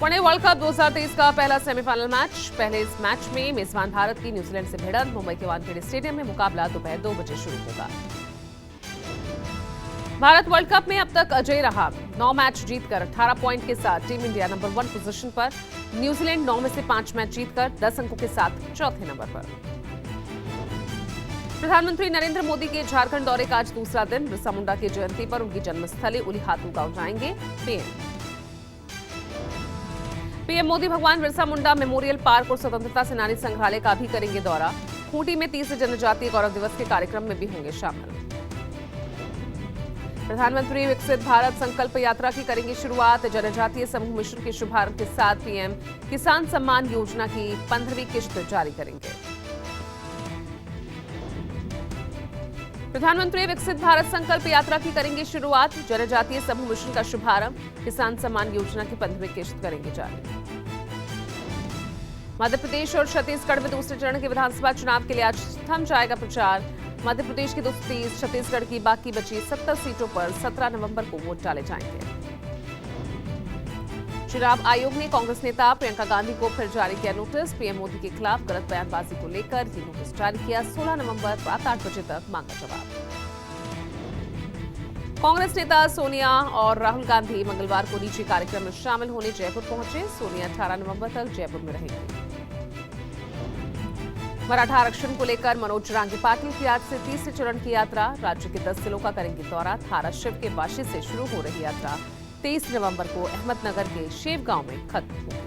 Pune world cup 2023 का पहला semifinal match. पहले इस मैच में मेजबान भारत की न्यूजीलैंड से भिड़ंत मुंबई के वानखेड़े स्टेडियम में मुकाबला दोपहर 2 बजे शुरू होगा। भारत वर्ल्ड कप में अब तक अजय रहा। 9 मैच जीतकर 18 पॉइंट के साथ टीम इंडिया नंबर 1 पोजीशन पर। न्यूजीलैंड 9 में से 5 मैच जीतकर 10 अंकों के साथ चौथे नंबर पर। प्रधानमंत्री नरेंद्र मोदी के झारखंड दौरे का आज दूसरा दिन। बिरसा मुंडा की जयंती पर उनकी जन्मस्थली उलीहातू गांव जाएंगे पीएम मोदी भगवान बिरसा मुंडा मेमोरियल पार्क और स्वतंत्रता सेनानी संग्रहालय का भी करेंगे दौरा। खूंटी में 30 जनजातीय गौरव दिवस के कार्यक्रम में भी होंगे शामिल। प्रधानमंत्री विकसित भारत संकल्प यात्रा की करेंगे शुरुआत। जनजातीय समूह मिशन के शुभारंभ के साथ पीएम किसान सम्मान योजना की 15वीं किश्त जारी करेंगे। प्रधानमंत्री विकसित भारत संकल्प यात्रा की करेंगे शुरुआत। जनजातीय समूह मिशन का शुभारंभ, किसान सम्मान योजना की 15वीं किश्त करेंगे जारी। मध्य प्रदेश और छत्तीसगढ़ में दूसरे चरण के विधानसभा चुनाव के लिए आज थम जाएगा प्रचार। मध्य प्रदेश की 230, छत्तीसगढ़ की बाकी बची 70 सीटों पर 17 नवंबर को वोट डाले जाएंगे। चुनाव आयोग ने कांग्रेस नेता प्रियंका गांधी को फिर जारी किया नोटिस। पीएम मोदी के खिलाफ गलत बयानबाजी को लेकर ये नोटिस जारी किया। 16 नवंबर रात 8 बजे तक मांगा जवाब। कांग्रेस नेता सोनिया और राहुल गांधी मंगलवार को निजी कार्यक्रम में शामिल होने जयपुर पहुंचे। सोनिया 18 नवंबर तक जयपुर में रहेंगी। मराठा आरक्षण को लेकर मनोज जरांगे पाटिल की आज से तीसरे चरण की यात्रा। राज्य के 10 जिलों का करेंगे दौरा। थारा शिव के वाशी से शुरू हो रही यात्रा 23 नवंबर को अहमदनगर के शेव गांव में खत्म होगी।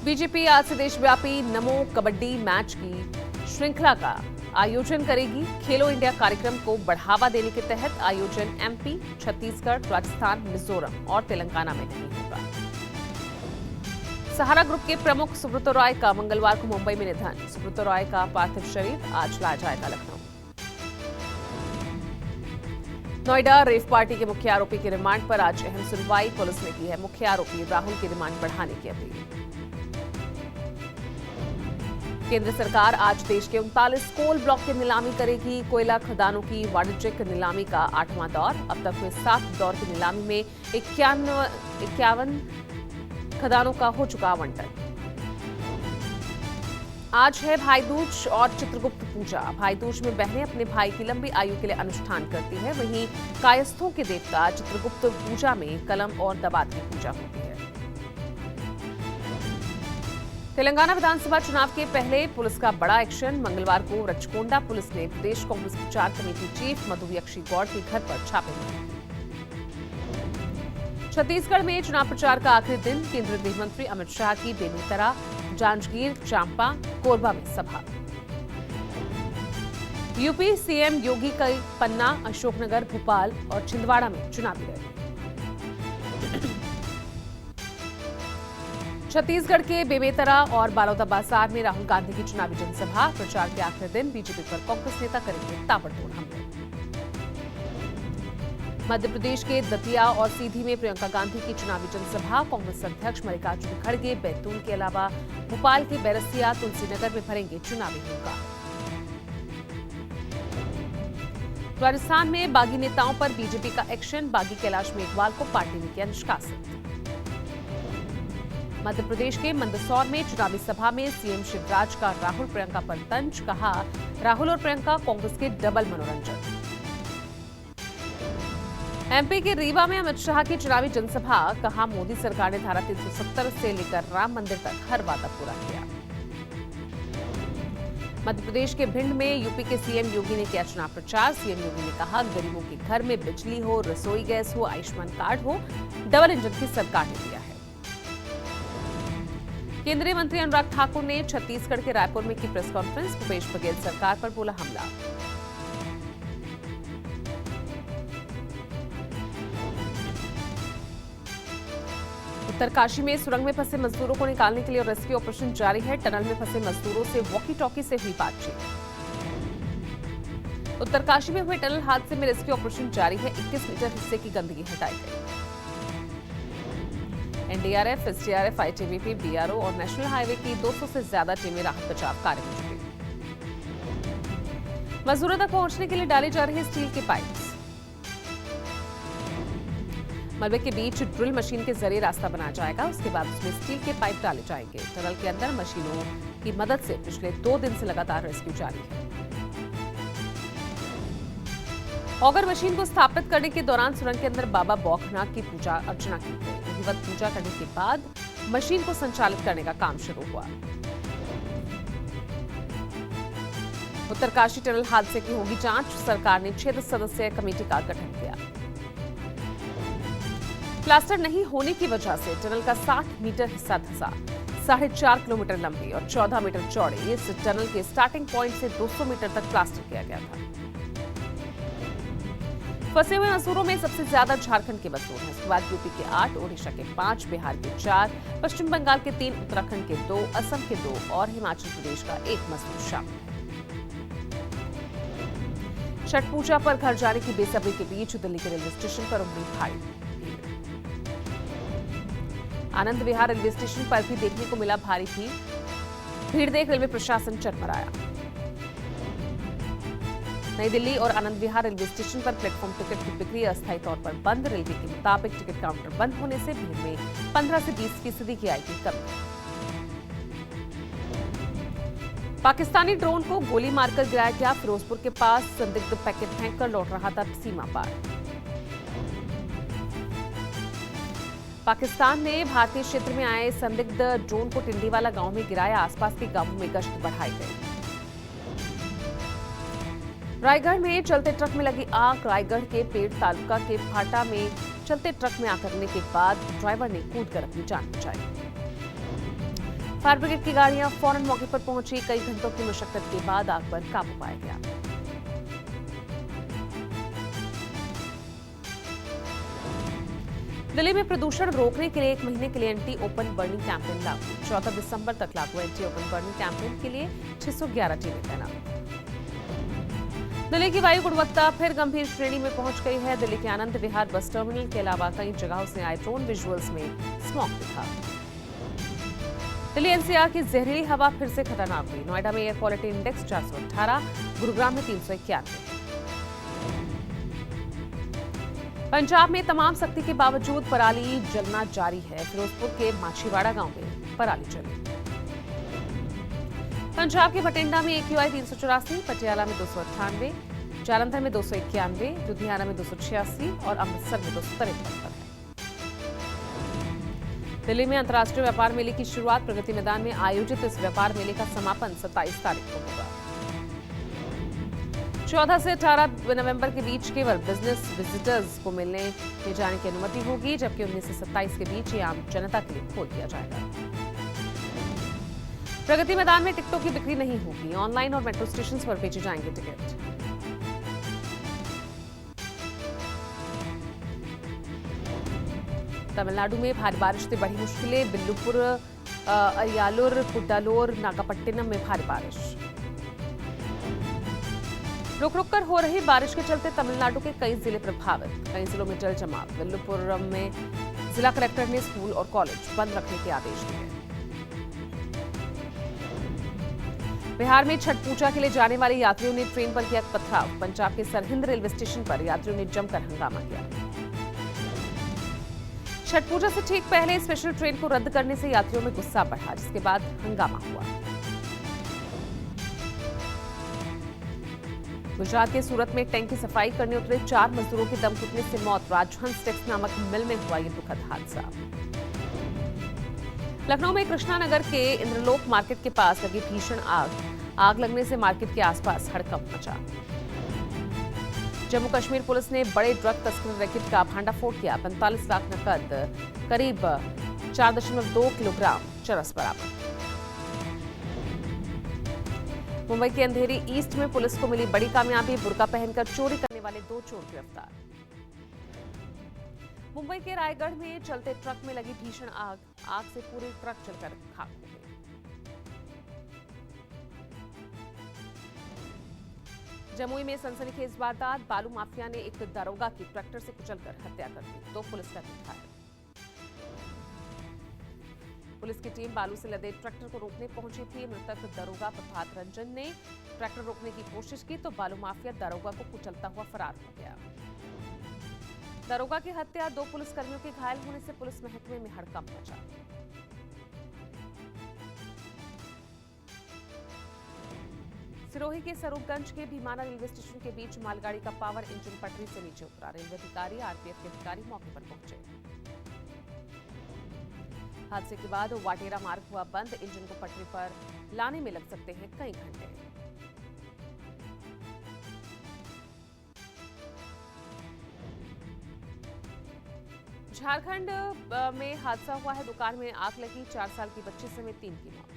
बीजेपी आज से देशव्यापी नमो कबड्डी मैच की श्रृंखला का आयोजन करेगी। खेलो इंडिया कार्यक्रम को बढ़ावा देने के तहत आयोजन एमपी, छत्तीसगढ़, राजस्थान, मिजोरम और तेलंगाना में नहीं होगा। सहारा ग्रुप के प्रमुख सुब्रत रॉय का मंगलवार को मुंबई में निधन। सुब्रत रॉय का पार्थिव शरीर आज लाया जाएगा लखनऊ। नोएडा रेव पार्टी के मुख्य आरोपी के रिमांड पर आज अहम सुनवाई। पुलिस ने की है मुख्य आरोपी राहुल की रिमांड बढ़ाने की अपील। केंद्र सरकार आज देश के 39 कोल ब्लॉक की नीलामी करेगी। कोयला खदानों की वाणिज्यिक नीलामी का 8वां दौर। अब तक हुए 7 दौर की नीलामी में 51 खदानों का हो चुका आवंटन। आज है भाई दूज और चित्रगुप्त पूजा। भाई दूज में बहनें अपने भाई की लंबी आयु के लिए अनुष्ठान करती है। वहीं कायस्थों के देवता चित्रगुप्त पूजा में कलम और दबात की पूजा होती है। तेलंगाना विधानसभा चुनाव के पहले पुलिस का बड़ा एक्शन। मंगलवार को रचकोंडा पुलिस ने प्रदेश कांग्रेस प्रचार कमेटी चीफ मधु यक्षी गौड़ के घर पर छापे मारे। छत्तीसगढ़ में चुनाव प्रचार का आखिरी दिन। केंद्रीय गृह मंत्री अमित शाह की बेमेतरा, जांजगीर चांपा, कोरबा में सभा। यूपी सीएम योगी का पन्ना, अशोकनगर, भोपाल और छिंदवाड़ा में चुनावी रैली। छत्तीसगढ़ के बेमेतरा और बालौदाबाजार में राहुल गांधी की चुनावी जनसभा। प्रचार के आखिरी दिन बीजेपी पर कांग्रेस नेता करेंगे ताबड़तोड़ हमले। मध्य प्रदेश के दतिया और सीधी में प्रियंका गांधी की चुनावी जनसभा। कांग्रेस अध्यक्ष मल्लिकार्जुन खड़गे बैतूल के अलावा भोपाल के बैरसिया, तुलसीनगर में भरेंगे चुनावी होगा। राजस्थान में बागी नेताओं पर बीजेपी का एक्शन। बागी कैलाश मेघवाल को पार्टी ने किया निष्कासित। मध्य प्रदेश के मंदसौर में चुनावी सभा में सीएम शिवराज का राहुल प्रियंका पर तंज। कहा, राहुल और प्रियंका कांग्रेस के डबल मनोरंजन। एमपी के रीवा में अमित शाह की चुनावी जनसभा। कहा, मोदी सरकार ने धारा 370 से लेकर राम मंदिर तक हर वादा पूरा किया। मध्य प्रदेश के भिंड में यूपी के सीएम योगी ने किया चुनाव प्रचार। सीएम योगी ने कहा, गरीबों के घर में बिजली हो, रसोई गैस हो, आयुष्मान कार्ड हो, डबल इंजन की सरकार ने दिया है। केंद्रीय मंत्री अनुराग ठाकुर ने छत्तीसगढ़ के रायपुर में की प्रेस कॉन्फ्रेंस। भूपेश बघेल सरकार पर बोला हमला। उत्तरकाशी में सुरंग में फंसे मजदूरों को निकालने के लिए रेस्क्यू ऑपरेशन जारी है। टनल में फंसे मजदूरों से वॉकी टॉकी से हुई बातचीत। उत्तरकाशी में हुए टनल हादसे में रेस्क्यू ऑपरेशन जारी है। 21 मीटर हिस्से की गंदगी हटाई गई। एनडीआरएफ, एसडीआरएफ, आईटीबीपी, बीआरओ और नेशनल हाईवे की 200 से ज्यादा टीमें राहत बचाव कार्य में जुटी। मजदूरों तक पहुंचने के लिए डाली जा रही स्टील की पाइप्स। मलबे के बीच ड्रिल मशीन के जरिए रास्ता बनाया जाएगा। उसके बाद उसमें स्टील के पाइप डाले जाएंगे। टनल के अंदर मशीनों की मदद से पिछले 2 दिन से लगातार रेस्क्यू जारी है। ऑगर मशीन को स्थापित करने के दौरान सुरंग के अंदर बाबा बौखनाथ की पूजा अर्चना की गई। विधिवत पूजा करने के बाद मशीन को संचालित करने का काम शुरू हुआ। उत्तरकाशी टनल हादसे की होगी जांच। सरकार ने 6 सदस्यीय कमेटी का गठन किया। प्लास्टर नहीं होने की वजह से टनल का 60 मीटर हिस्सा धंसा। 4.5 किलोमीटर लंबी और 14 मीटर चौड़े इस टनल के स्टार्टिंग पॉइंट से 200 मीटर तक प्लास्टर किया गया था। फंसे हुए मजदूरों में सबसे ज्यादा झारखंड के मजदूर हैं। इसके बाद यूपी के 8, ओडिशा के 5, बिहार के 4, पश्चिम बंगाल के 3, उत्तराखंड के 2, असम के 2 और हिमाचल प्रदेश का 1 मजदूर शामिल है। छठ पूजा पर घर जाने की बेसब्री के बीच दिल्ली के रेलवे स्टेशन पर उमड़ी भारी भीड़। आनंद विहार रेलवे स्टेशन पर भी देखने को मिला भारी भीड़ देख रेलवे प्रशासन चरमराया। नई दिल्ली और आनंद विहार रेलवे स्टेशन पर प्लेटफॉर्म टिकट की बिक्री अस्थायी तौर पर बंद। रेलवे के मुताबिक टिकट काउंटर बंद होने से भीड़ में 15 से 20% की आएगी कमी। पाकिस्तानी ड्रोन को गोली मारकर गिराया गया। फिरोजपुर के पास संदिग्ध पैकेट फेंककर लौट रहा था सीमा पार। पाकिस्तान ने भारतीय क्षेत्र में आए संदिग्ध ड्रोन को टिंडीवाला गांव में गिराया। आसपास के गांवों में गश्त बढ़ाई गई। रायगढ़ में चलते ट्रक में लगी आग। रायगढ़ के पेड़ तालुका के फाटा में चलते ट्रक में आग लगने के बाद ड्राइवर ने कूदकर अपनी जान बचाई। फायर ब्रिगेड की गाड़ियां फौरन मौके पर पहुंची। कई घंटों की मशक्कत के बाद आग पर काबू पाया गया। दिल्ली में प्रदूषण रोकने के लिए 1 महीने के लिए एंटी ओपन बर्निंग कैंपेन लागू। 14 दिसंबर तक लागू एंटी ओपन बर्निंग कैंपेन के लिए 611 टीमें तैनात। दिल्ली की वायु गुणवत्ता फिर गंभीर श्रेणी में पहुंच गई है। दिल्ली के आनंद विहार बस टर्मिनल के अलावा कई जगहों से आए ड्रोन विजुअल्स में स्मॉग दिखा। दिल्ली एनसीआर की जहरीली हवा फिर से खतरनाक हुई। नोएडा में एयर क्वालिटी इंडेक्स 418, गुरुग्राम में 391। पंजाब में तमाम सख्ती के बावजूद पराली जलना जारी है। फिरोजपुर के माछीवाड़ा गांव में पराली जली। पंजाब के बठिंडा में AQI 384, पटियाला में 298, जालंधर में 291, लुधियाना में 286 और अमृतसर में 253 पर है। दिल्ली में अंतर्राष्ट्रीय व्यापार मेले की शुरुआत। प्रगति मैदान में आयोजित इस व्यापार मेले का समापन 27 तारीख को होगा। 14 से 18 नवंबर के बीच केवल बिजनेस विजिटर्स को मिलने में जाने की अनुमति होगी, जबकि 19 से 27 के बीच ये आम जनता के लिए खोल दिया जाएगा। प्रगति मैदान में टिकटों की बिक्री नहीं होगी। ऑनलाइन और मेट्रो स्टेशन पर बेचे जाएंगे टिकट। तमिलनाडु में भारी बारिश से बढ़ी मुश्किलें। बिल्लुपुर, अरियालूर, कुड्डालोर, नागापट्टिनम में भारी बारिश। रुक रुक कर हो रही बारिश के चलते तमिलनाडु के कई जिले प्रभावित। कई जिलों में जल जमाव। विल्लुपुरम में जिला कलेक्टर ने स्कूल और कॉलेज बंद रखने के आदेश दिए। बिहार में छठ पूजा के लिए जाने वाले यात्रियों ने ट्रेन पर किया पथराव। पंजाब के सरहिंद रेलवे स्टेशन पर यात्रियों ने जमकर हंगामा किया। छठ पूजा से ठीक पहले स्पेशल ट्रेन को रद्द करने से यात्रियों में गुस्सा बढ़ा, जिसके बाद हंगामा हुआ। गुजरात के सूरत में टैंक की सफाई करने उतरे 4 मजदूरों की दम घुटने से मौत। राजहंस टेक्स नामक मिल में हुआ यह दुखद हादसा। लखनऊ में कृष्णानगर के इंद्रलोक मार्केट के पास लगी भीषण आग लगने से मार्केट के आसपास हड़कंप मचा। जम्मू कश्मीर पुलिस ने बड़े ड्रग तस्कर रैकेट का भांडाफोड़ किया। 45 लाख नकद, करीब 4.2 किलोग्राम चरस बरामद। मुंबई के अंधेरी ईस्ट में पुलिस को मिली बड़ी कामयाबी। बुर्का पहनकर चोरी करने वाले 2 चोर गिरफ्तार। मुंबई के रायगढ़ में चलते ट्रक में लगी भीषण आग से पूरी ट्रक जलकर खाक हो गई। जमुई में सनसनीखेज वारदात। बालू माफिया ने एक दरोगा की ट्रैक्टर से कुचलकर हत्या कर दी। 2 पुलिसकर्मी घायल। पुलिस की टीम बालू से लदे ट्रैक्टर को रोकने पहुंची थी। मृतक दरोगा प्रभात रंजन ने ट्रैक्टर रोकने की कोशिश की तो बालू माफिया दरोगा को कुचलता हुआ फरार हो गया। दरोगा की हत्या, 2 पुलिसकर्मियों के घायल होने से पुलिस महकमे में हड़कंप मचा। सिरोही के स्वरूपगंज के भीमाना रेलवे स्टेशन के बीच मालगाड़ी का पावर इंजन पटरी से नीचे उतरा। रेलवे अधिकारी, आरपीएफ के अधिकारी मौके पर पहुंचे। हादसे के बाद वाटेरा मार्ग हुआ बंद। इंजन को पटरी पर लाने में लग सकते हैं कई घंटे। झारखंड में हादसा हुआ है। दुकान में आग लगी, 4 साल की बच्ची समेत 3 की मौत।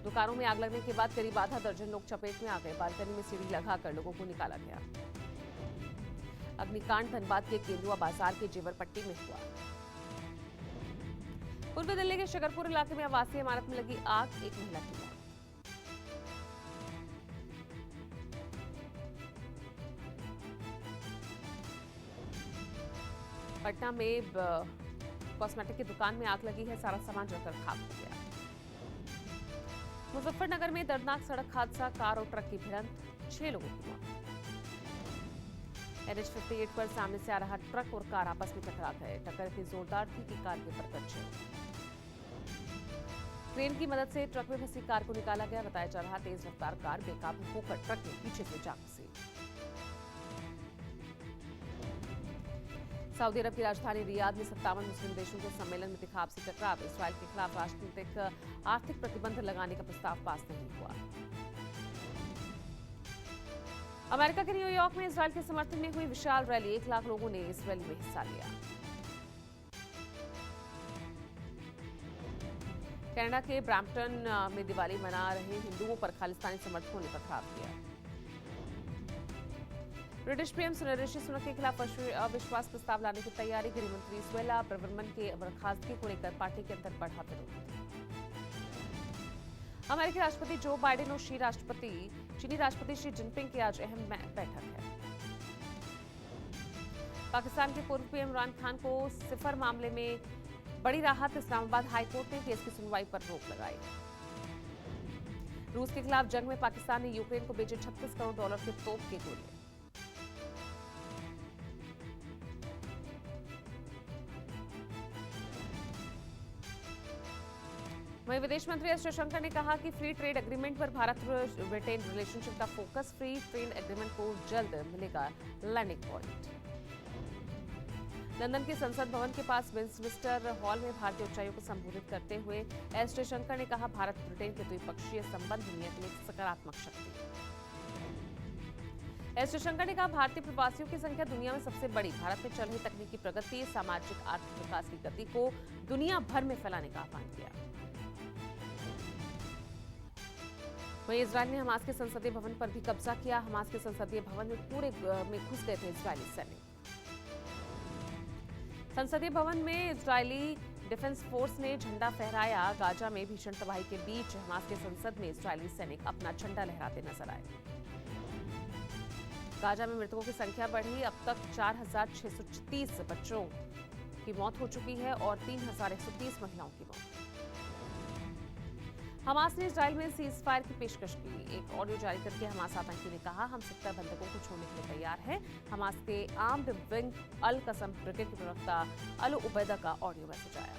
दुकानों में आग लगने के बाद करीब आधा दर्जन लोग चपेट में आ गए। बालकनी में सीढ़ी लगाकर लोगों को निकाला गया। अग्निकांड धनबाद के केंदुआ बाजार के जेवरपट्टी में हुआ। पूर्वी दिल्ली के शकरपुर इलाके में आवासीय इमारत में लगी आग, एक महिला की मौत। पटना में कॉस्मेटिक की दुकान में आग लगी है, सारा सामान जलकर खाक हो गया। मुजफ्फरनगर में दर्दनाक सड़क हादसा, कार और ट्रक की भिड़ंत, 6 लोगों की मौत। NH 58 पर सामने से आ रहा ट्रक और कार आपस में टकरा गए। टक्कर इतनी जोरदार थी कि कार के ऊपर कच्चे। क्रेन की मदद से ट्रक में फंसी कार को निकाला गया। बताया जा रहा तेज रफ्तार कार बेकाबू होकर ट्रक के पीछे से जा घुसी। सऊदी अरब की राजधानी रियाद में 57 मुस्लिम देशों के सम्मेलन में इंतखाब से टकराव। इसराइल के खिलाफ राजनीतिक आर्थिक प्रतिबंध लगाने का प्रस्ताव पास नहीं हुआ। अमेरिका के न्यूयॉर्क में इसराइल के समर्थन में हुई विशाल रैली, 1 लाख लोगों ने इस रैली में हिस्सा लिया। कनाडा के ब्रैम्पटन में दिवाली मना रहे हिंदुओं पर खालिस्तानी समर्थकों ने पथराव किया। ब्रिटिश पीएम ऋषि सुनक के खिलाफ अविश्वास प्रस्ताव लाने की तैयारी। गृहमंत्री सुएला ब्रावर्मन के बर्खास्तगी को लेकर पार्टी के अंदर बढ़ा विरोध। अमेरिकी राष्ट्रपति जो बाइडेन और चीनी राष्ट्रपति शी जिनपिंग की आज अहम बैठक है। पाकिस्तान के पूर्व पीएम इमरान खान को सिफर मामले में बड़ी राहत। इस्लामाबाद हाईकोर्ट ने केस की सुनवाई पर रोक लगाई। रूस के खिलाफ जंग में पाकिस्तान ने यूक्रेन को भेजे $36 करोड़ के तोप के गोले। वहीं विदेश मंत्री एस जयशंकर ने कहा कि फ्री ट्रेड एग्रीमेंट पर भारत ब्रिटेन रिलेशनशिप का फोकस। फ्री ट्रेड एग्रीमेंट को जल्द मिलेगा लैंडिंग पॉइंट। लंदन के संसद भवन के पास वेस्टमिंस्टर हॉल में भारतीय उच्चायुक्त को संबोधित करते हुए एस जयशंकर ने कहा, भारत ब्रिटेन के द्विपक्षीय संबंध दुनिया के लिए एक सकारात्मक शक्ति है। एस जयशंकर ने कहा, भारतीय प्रवासियों की संख्या दुनिया में सबसे बड़ी। भारत में चल रही तकनीकी प्रगति, सामाजिक आर्थिक विकास की गति को दुनिया भर में फैलाने का आह्वान किया। वहीं इजरायल ने हमास के संसदीय भवन पर भी कब्जा किया। हमास के संसदीय भवन में पूरे में घुस गए थे इजरायली सैनिक। संसदीय भवन में इजरायली डिफेंस फोर्स ने झंडा फहराया। गाजा में भीषण तबाही के बीच हमास के संसद में इजरायली सैनिक अपना झंडा लहराते नजर आए। गाजा में मृतकों की संख्या बढ़ी। अब तक 4,630 बच्चों की मौत हो चुकी है और 3,130 महिलाओं की मौत। हमास ने इजरायल में सीज फायर की पेशकश की। एक ऑडियो जारी करके हमास आतंकी ने कहा, हम 70 बंधकों को छोड़ने के लिए तैयार हैं। हमास के आर्म्ड विंग अल कसम ब्रिगेड के प्रवक्ता अल उबैदा का ऑडियो मैसेज आया।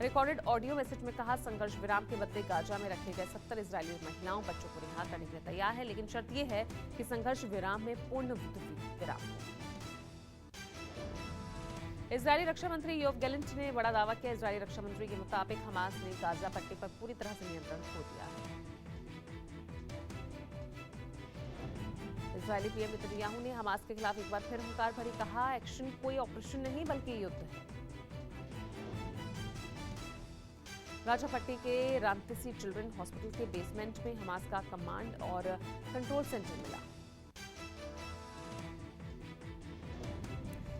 रिकॉर्डेड ऑडियो मैसेज में कहा, संघर्ष विराम के बदले गाजा में रखे गए 70 इजरायली महिलाओं बच्चों को रिहा करने के लिए तैयार है, लेकिन शर्त यह है कि संघर्ष विराम में पूर्ण विराम हो। इजरायली रक्षा मंत्री योव गैलेंट ने बड़ा दावा किया। इजरायली रक्षा मंत्री के मुताबिक हमास ने गाजा पट्टी पर पूरी तरह से नियंत्रण खो दिया है। इजरायली पीएम नेतन्याहू ने हमास के खिलाफ एक बार फिर हुंकार भरी कहा, एक्शन कोई ऑपरेशन नहीं बल्कि युद्ध है। गाजा पट्टी के रामतिसी चिल्ड्रन हॉस्पिटल के बेसमेंट में हमास का कमांड और कंट्रोल सेंटर मिला।